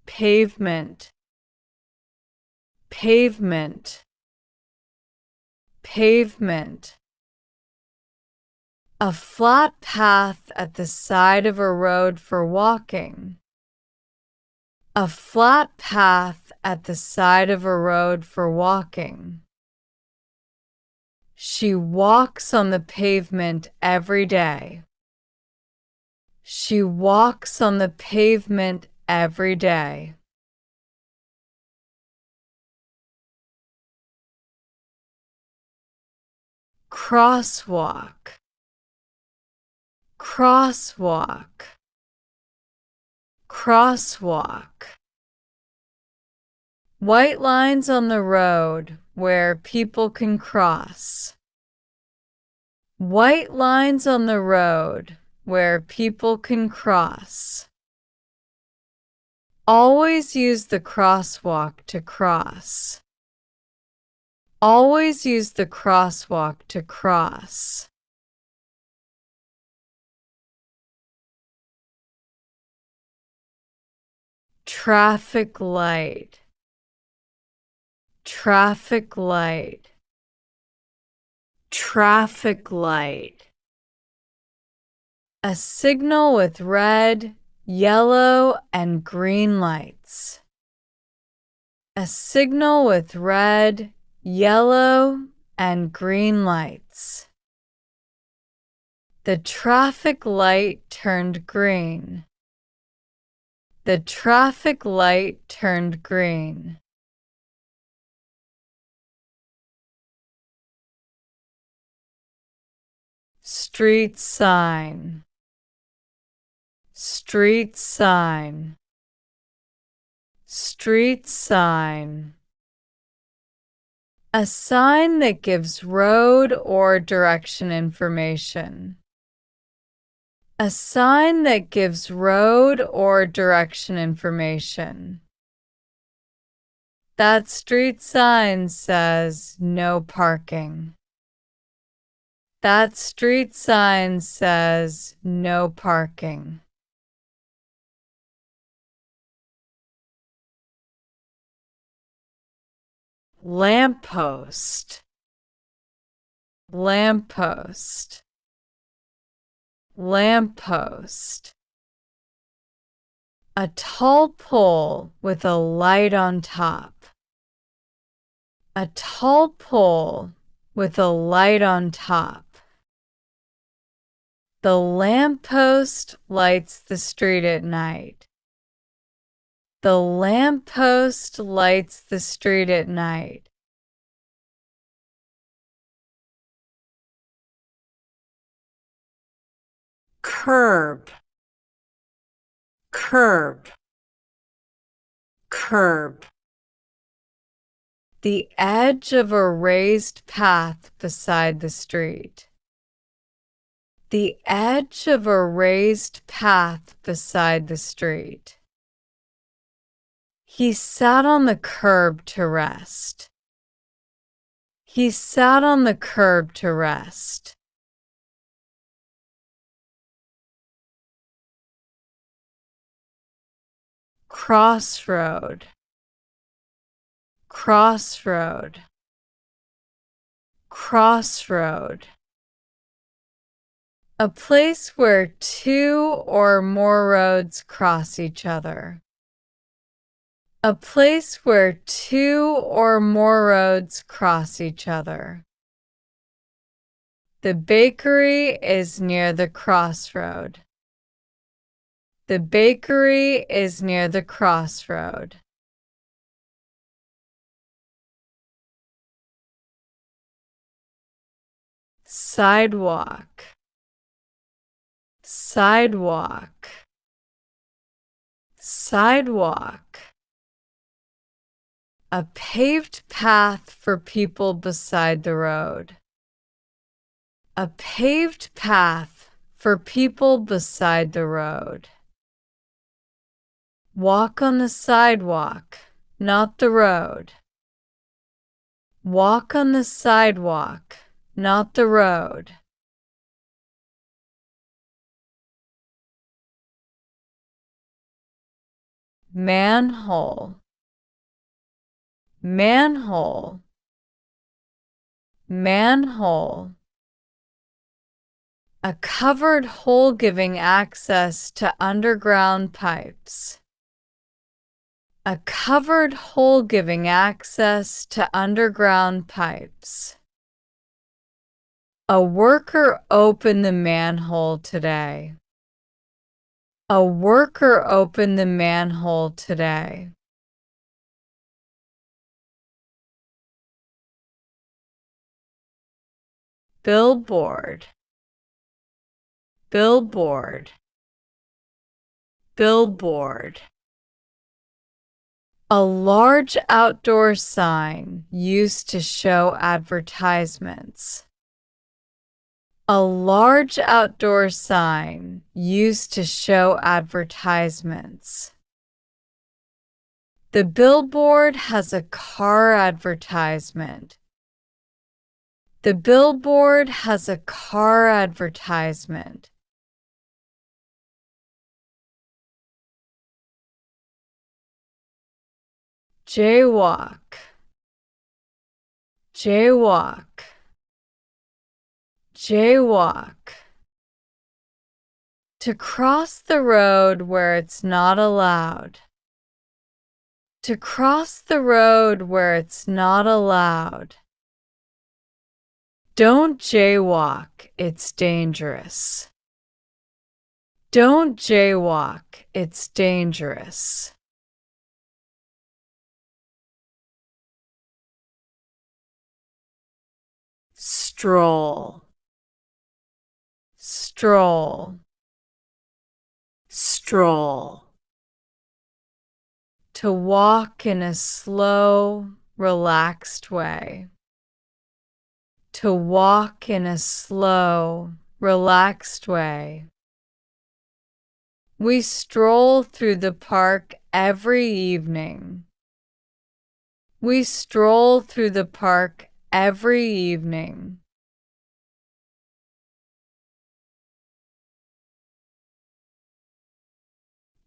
pavement, pavement, pavement. A flat path at the side of a road for walking. A flat path at the side of a road for walking. She walks on the pavement every day. She walks on the pavement every day. Crosswalk, crosswalk, crosswalk. White lines on the road where people can cross. White lines on the road where people can cross. Always use the crosswalk to cross. Always use the crosswalk to cross. Traffic light, traffic light, traffic light. A signal with red, yellow, and green lights. A signal with red, yellow, and green lights. The traffic light turned green. The traffic light turned green. Street sign, street sign, street sign. A sign that gives road or direction information. A sign that gives road or direction information. That street sign says no parking. That street sign says no parking. Lamppost, lamppost, lamppost. A tall pole with a light on top. A tall pole with a light on top. The lamppost lights the street at night. The lamppost lights the street at night. Curb, curb, curb. The edge of a raised path beside the street. The edge of a raised path beside the street. He sat on the curb to rest. He sat on the curb to rest. Crossroad, crossroad, crossroad. A place where two or more roads cross each other. A place where two or more roads cross each other. The bakery is near the crossroad. The bakery is near the crossroad. Sidewalk, sidewalk, sidewalk. A paved path for people beside the road. A paved path for people beside the road. Walk on the sidewalk, not the road. Walk on the sidewalk, not the road. manhole, manhole, manhole. A covered hole giving access to underground pipes. A covered hole giving access to underground pipes. A worker opened the manhole today. A worker opened the manhole today. Billboard, billboard, billboard. A large outdoor sign used to show advertisements. A large outdoor sign used to show advertisements. The billboard has a car advertisement. The billboard has a car advertisement. Jaywalk, jaywalk, jaywalk. To cross the road where it's not allowed. To cross the road where it's not allowed. Don't jaywalk, it's dangerous. Don't jaywalk, it's dangerous. Stroll, stroll, stroll. To walk in a slow, relaxed way. To walk in a slow, relaxed way. We stroll through the park every evening. We stroll through the park every evening.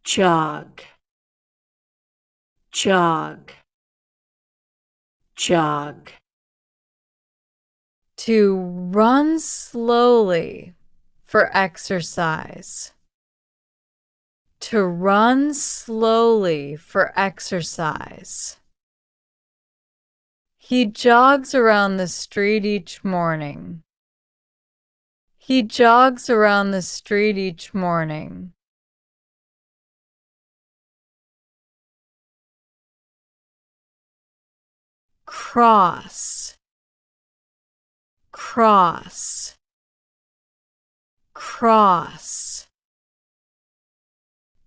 Jog, jog, jog. To run slowly for exercise. To run slowly for exercise. He jogs around the street each morning. He jogs around the street each morning. Cross, cross, cross.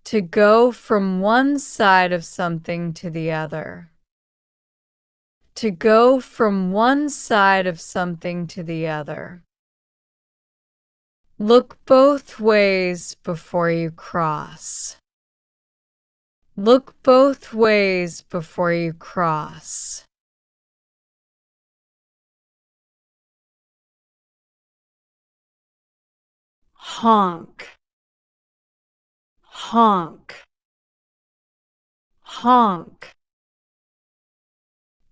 To go from one side of something to the other. To go from one side of something to the other. Look both ways before you cross. Look both ways before you cross. Honk, honk, honk.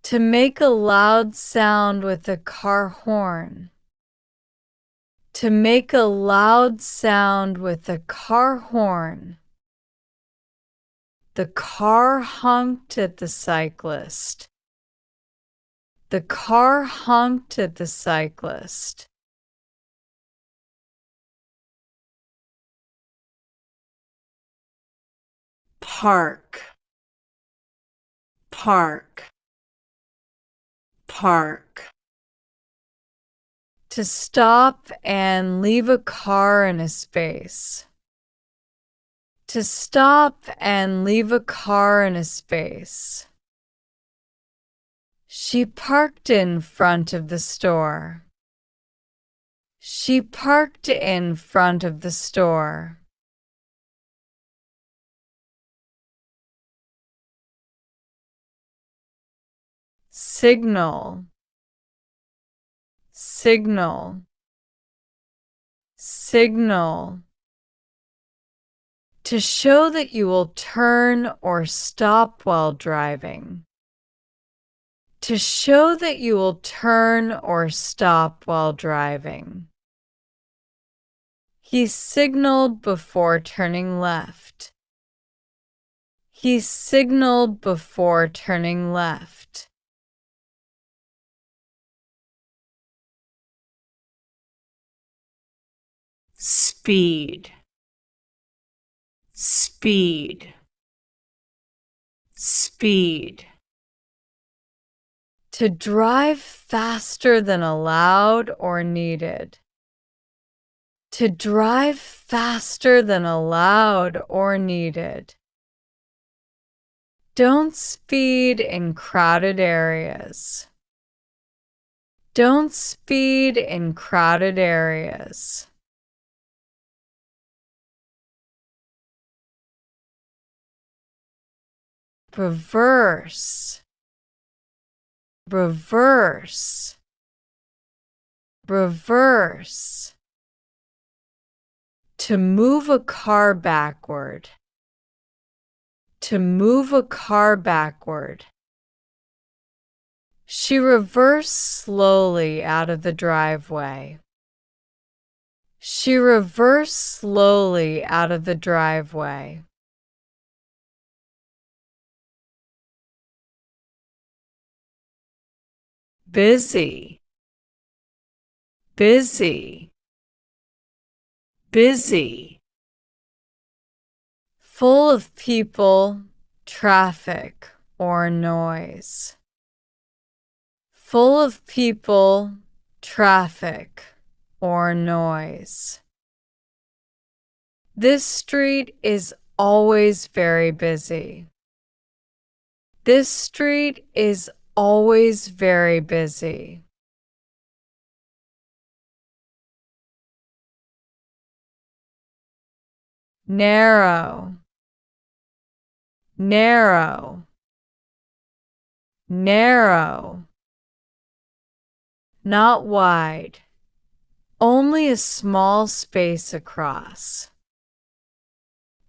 To make a loud sound with a car horn. To make a loud sound with a car horn. The car honked at the cyclist. The car honked at the cyclist. Park, park, park. To stop and leave a car in a space. To stop and leave a car in a space. She parked in front of the store. She parked in front of the store. Signal, signal, signal. To show that you will turn or stop while driving. To show that you will turn or stop while driving. He signaled before turning left. He signaled before turning left. Speed, speed, speed. To drive faster than allowed or needed. To drive faster than allowed or needed. Don't speed in crowded areas. Don't speed in crowded areas. Reverse, reverse, reverse. To move a car backward. To move a car backward. She reversed slowly out of the driveway. She reversed slowly out of the driveway. Busy, busy, busy. Full of people, traffic, or noise. Full of people, traffic, or noise. This street is always very busy. This street is always very busy. Narrow, narrow, narrow. Not wide, only a small space across.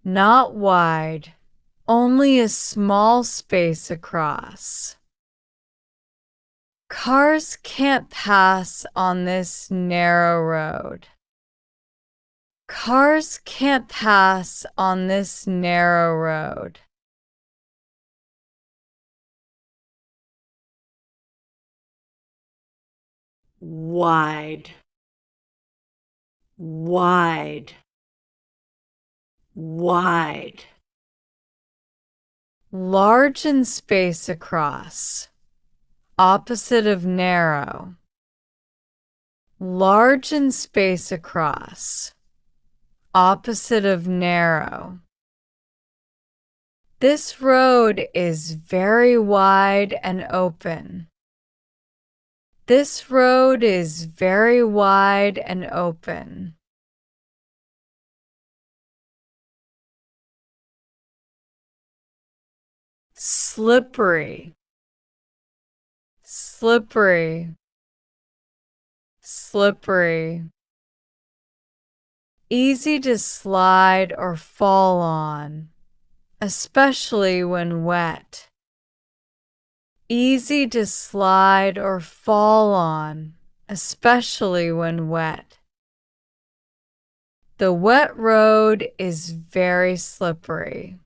Not wide, only a small space across. Cars can't pass on this narrow road. Cars can't pass on this narrow road. Wide, wide, wide. Large in space across. Opposite of narrow. Large in space across. Opposite of narrow. This road is very wide and open. This road is very wide and open. Slippery, slippery, slippery. Easy to slide or fall on, especially when wet. Easy to slide or fall on, especially when wet. The wet road is very slippery.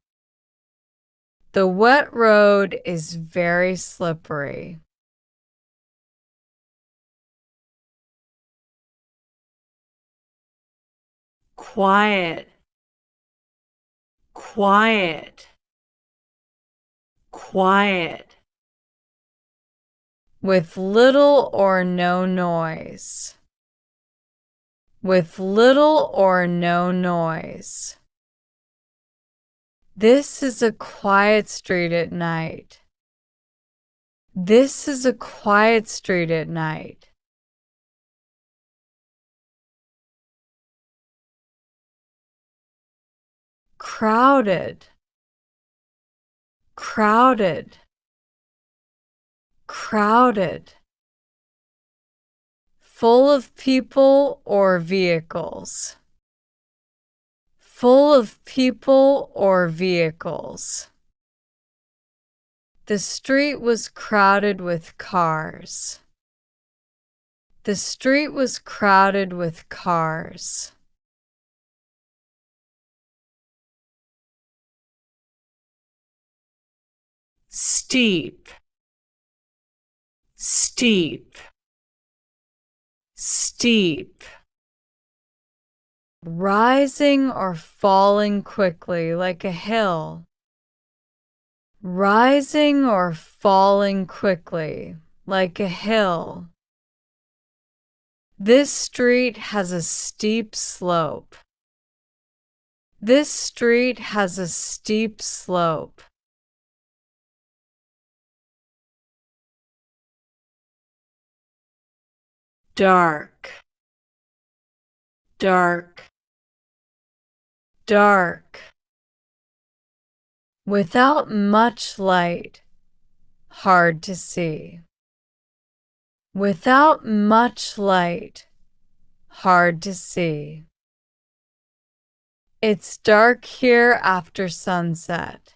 The wet road is very slippery. Quiet, quiet, quiet. With little or no noise. With little or no noise. This is a quiet street at night. This is a quiet street at night. Crowded, crowded, crowded. Full of people or vehicles. full of people or vehicles. The street was crowded with cars. The street was crowded with cars. Steep, steep, steep. Rising or falling quickly like a hill. Rising or falling quickly like a hill. This street has a steep slope. This street has a steep slope. Dark, dark, dark. Without much light, hard to see. Without much light, hard to see. It's dark here after sunset.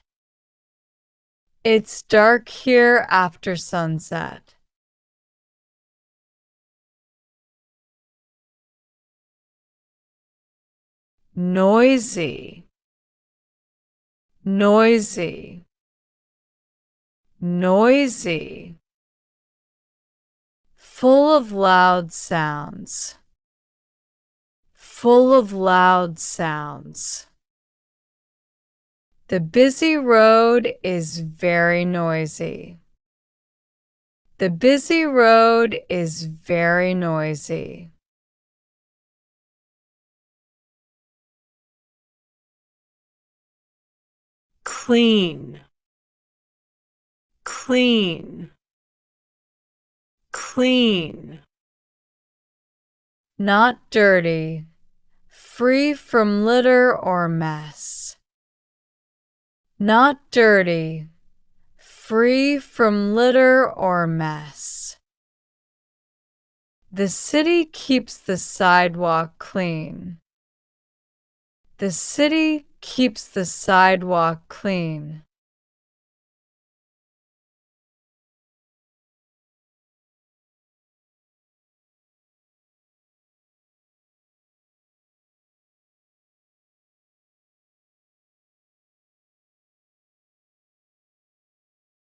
It's dark here after sunset. Noisy, noisy, noisy. Full of loud sounds. Full of loud sounds. The busy road is very noisy. The busy road is very noisy. Clean, clean, clean. Not dirty, free from litter or mess. Not dirty, free from litter or mess. The city keeps the sidewalk clean. The city keeps the sidewalk clean.